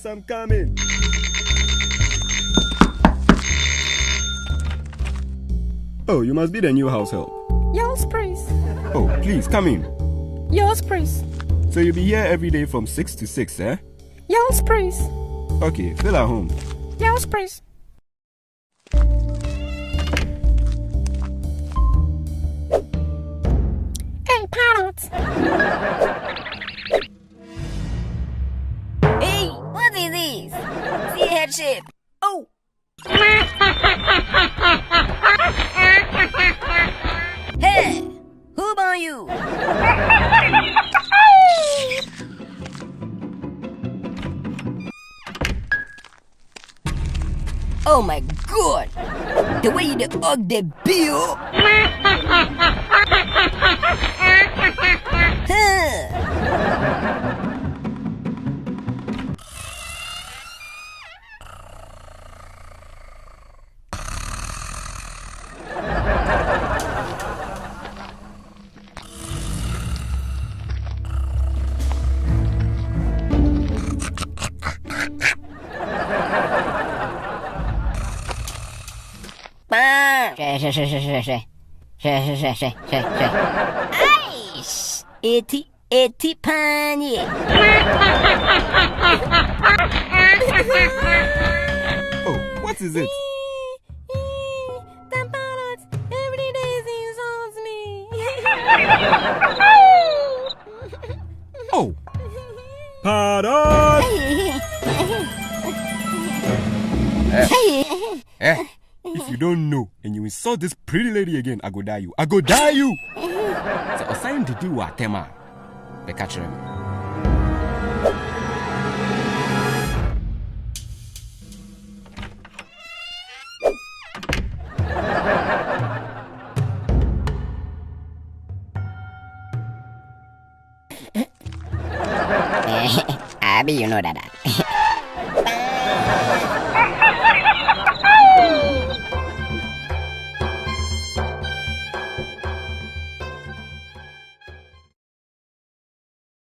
Yes, I'm coming. Oh, you must be the new house help. Yes, please. Oh, please, come in. Yes, please. So you'll be here every day from 6 to 6, eh? Yes, please. Okay, feel at home. Yes, please. Hey, parrot. Hey, what is this? See headship. Oh. Hey, who are you? Oh my god! The way you hug the bill! Aish! Eti panie! Oh, what is it? That parrot every day insults me. Oh! Parrot! If you don't know and you insult this pretty lady again, I go die you. I go die you! So, assign to do what, Tema? The catcher. Abi, you know that.